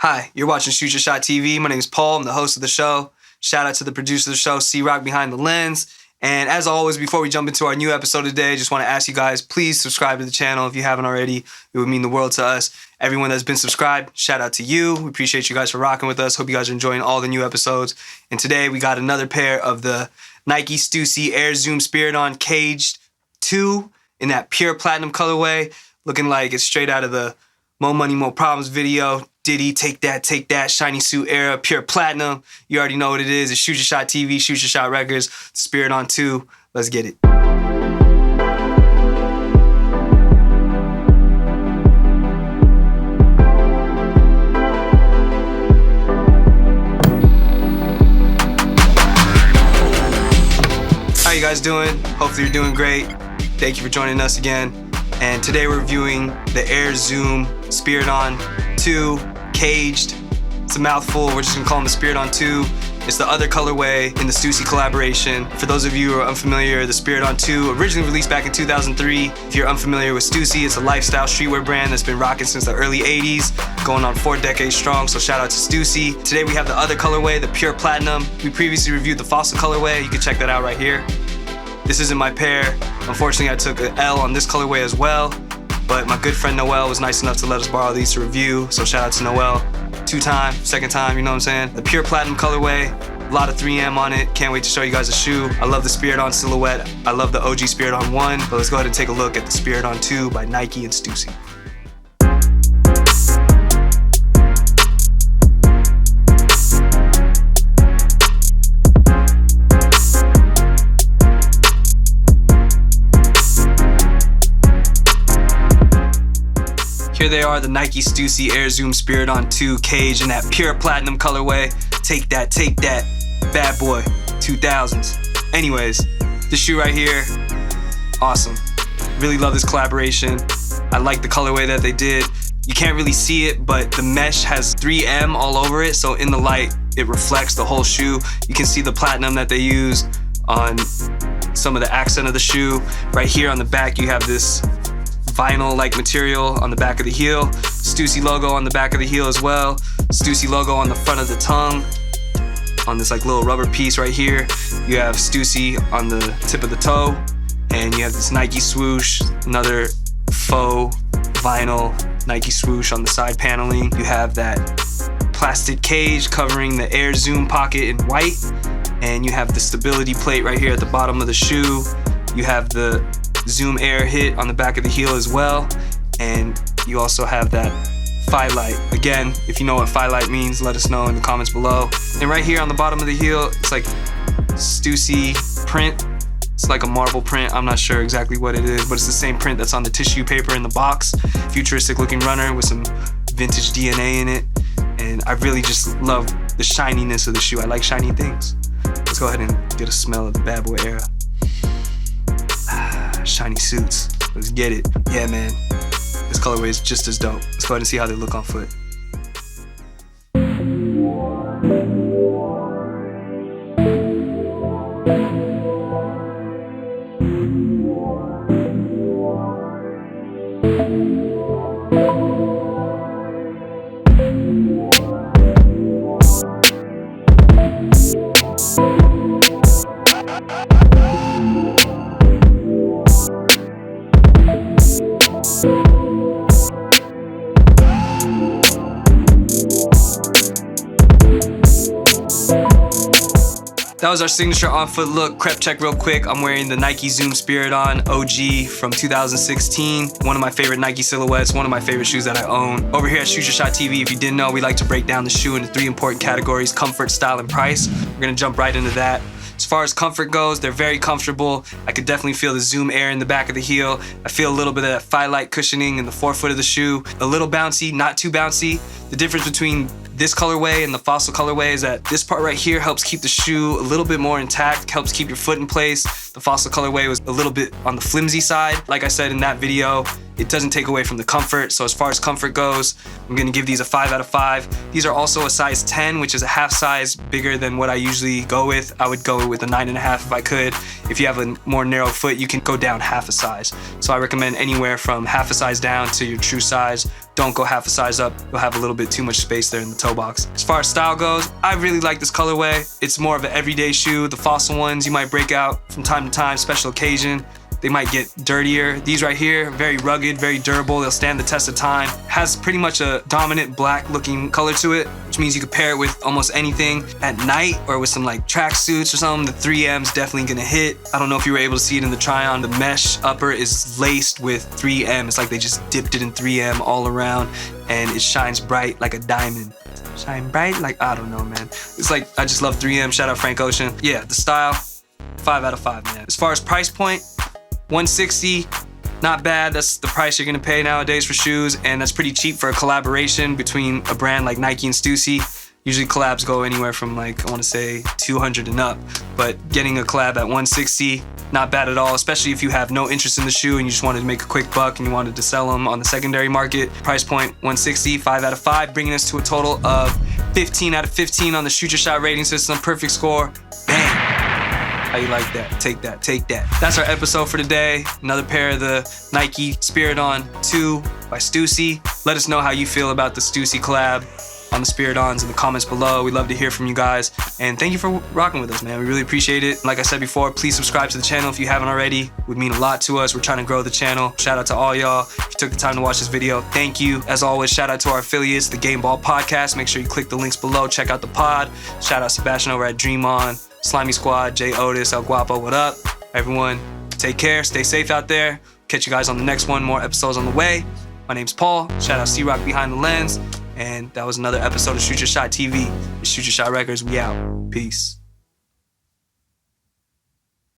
Hi, you're watching Shoot Your Shot TV. My name is Paul. I'm the host of the show. Shout out to the producer of the show, C-Rock behind the lens. And as always, before we jump into our new episode today, just want to ask you guys, please subscribe to the channel if you haven't already. It would mean the world to us. Everyone that's been subscribed, shout out to you. We appreciate you guys for rocking with us. Hope you guys are enjoying all the new episodes. And today we got another pair of the Nike Stussy Air Spiridon Cage 2 in that pure platinum colorway, looking like it's straight out of the Mo Money, Mo Problems video. Diddy, take that, shiny suit era, pure platinum. You already know what it is. It's Shoot Your Shot TV, Shoot Your Shot Records, Spiridon 2. Let's get it. How you guys doing? Hopefully you're doing great. Thank you for joining us again. And today we're reviewing the Air Zoom Spiridon 2 Caged. It's a mouthful. We're just gonna call them the Spiridon 2. It's the other colorway in the Stussy collaboration. For those of you who are unfamiliar, the Spiridon 2 originally released back in 2003. If you're unfamiliar with Stussy, it's a lifestyle streetwear brand that's been rocking since the early 80s, going on 4 decades strong, so shout out to Stussy. Today we have the other colorway, the pure platinum. We previously reviewed the fossil colorway. You can check that out right here. This isn't my pair. Unfortunately, I took an L on this colorway as well, but my good friend Noel was nice enough to let us borrow these to review, so shout out to Noel. 2-time, second time, you know what I'm saying? The pure platinum colorway, a lot of 3M on it. Can't wait to show you guys the shoe. I love the Spiridon silhouette. I love the OG Spiridon 1, but let's go ahead and take a look at the Spiridon 2 by Nike and Stussy. Here they are, the Nike Stussy Air Spiridon 2 Cage in that pure platinum colorway. Take that, bad boy, 2000s. Anyways, this shoe right here, awesome. Really love this collaboration. I like the colorway that they did. You can't really see it, but the mesh has 3M all over it, so in the light, it reflects the whole shoe. You can see the platinum that they used on some of the accent of the shoe. Right here on the back, you have this vinyl-like material on the back of the heel. Stussy logo on the back of the heel as well. Stussy logo on the front of the tongue. On this like little rubber piece right here, you have Stussy on the tip of the toe, and you have this Nike swoosh, another faux vinyl Nike swoosh on the side paneling. You have that plastic cage covering the Air Zoom pocket in white, and you have the stability plate right here at the bottom of the shoe. You have the Zoom Air hit on the back of the heel as well, and you also have that Phi Light. Again, if you know what Phi Light means, let us know in the comments below. And right here on the bottom of the heel, it's like Stussy print. It's like a marble print. I'm not sure exactly what it is, but it's the same print that's on the tissue paper in the box. Futuristic looking runner with some vintage DNA in it, and I really just love the shininess of the shoe. I like shiny things. Let's go ahead and get a smell of the bad boy era. Shiny suits. Let's get it. Yeah, man. This colorway is just as dope. Let's go ahead and see how they look on foot. That was our signature on-foot look. Crep check real quick. I'm wearing the Nike Zoom Spiridon OG from 2016. One of my favorite Nike silhouettes, one of my favorite shoes that I own. Over here at Shoot Your Shot TV, if you didn't know, we like to break down the shoe into 3 important categories: comfort, style, and price. We're gonna jump right into that. As far as comfort goes, they're very comfortable. I could definitely feel the Zoom Air in the back of the heel. I feel a little bit of that Phi Light cushioning in the forefoot of the shoe. A little bouncy, not too bouncy. The difference between this colorway and the fossil colorway is that this part right here helps keep the shoe a little bit more intact, helps keep your foot in place. The fossil colorway was a little bit on the flimsy side. Like I said in that video, it doesn't take away from the comfort. So as far as comfort goes, I'm gonna give these a 5 out of 5. These are also a size 10, which is a half size bigger than what I usually go with. I would go with a 9.5 if I could. If you have a more narrow foot, you can go down half a size. So I recommend anywhere from half a size down to your true size. Don't go half a size up. You'll have a little bit too much space there in the toe box. As far as style goes, I really like this colorway. It's more of an everyday shoe. The Fossil ones you might break out from time to time, special occasion. They might get dirtier. These right here, very rugged, very durable. They'll stand the test of time. Has pretty much a dominant black looking color to it, which means you could pair it with almost anything at night or with some like track suits or something. The 3M's definitely gonna hit. I don't know if you were able to see it in the try on. The mesh upper is laced with 3M. It's like they just dipped it in 3M all around, and it shines bright like a diamond. Shine bright like, I don't know, man. It's like, I just love 3M. Shout out Frank Ocean. Yeah, the style, 5 out of 5, man. As far as price point, $160, not bad. That's the price you're gonna pay nowadays for shoes, and that's pretty cheap for a collaboration between a brand like Nike and Stussy. Usually collabs go anywhere from like, I wanna say 200 and up, but getting a collab at $160, not bad at all, especially if you have no interest in the shoe and you just wanted to make a quick buck and you wanted to sell them on the secondary market. Price point $160, 5 out of 5, bringing us to a total of 15 out of 15 on the Shoot Your Shot rating system. Perfect score. Bang. How you like that? Take that, take that. That's our episode for today. Another pair of the Nike Spiridon 2 by Stussy. Let us know how you feel about the Stussy collab on the Spiridons in the comments below. We'd love to hear from you guys. And thank you for rocking with us, man. We really appreciate it. Like I said before, please subscribe to the channel if you haven't already. It would mean a lot to us. We're trying to grow the channel. Shout out to all y'all. If you took the time to watch this video, thank you. As always, shout out to our affiliates, the Game Ball Podcast. Make sure you click the links below. Check out the pod. Shout out Sebastian over at Dream On, Slimy Squad, Jay Otis, El Guapo, what up? Everyone, take care, stay safe out there. Catch you guys on the next one, more episodes on the way. My name's Paul, shout out C-Rock Behind the Lens, and that was another episode of Shoot Your Shot TV. It's Shoot Your Shot Records, we out. Peace.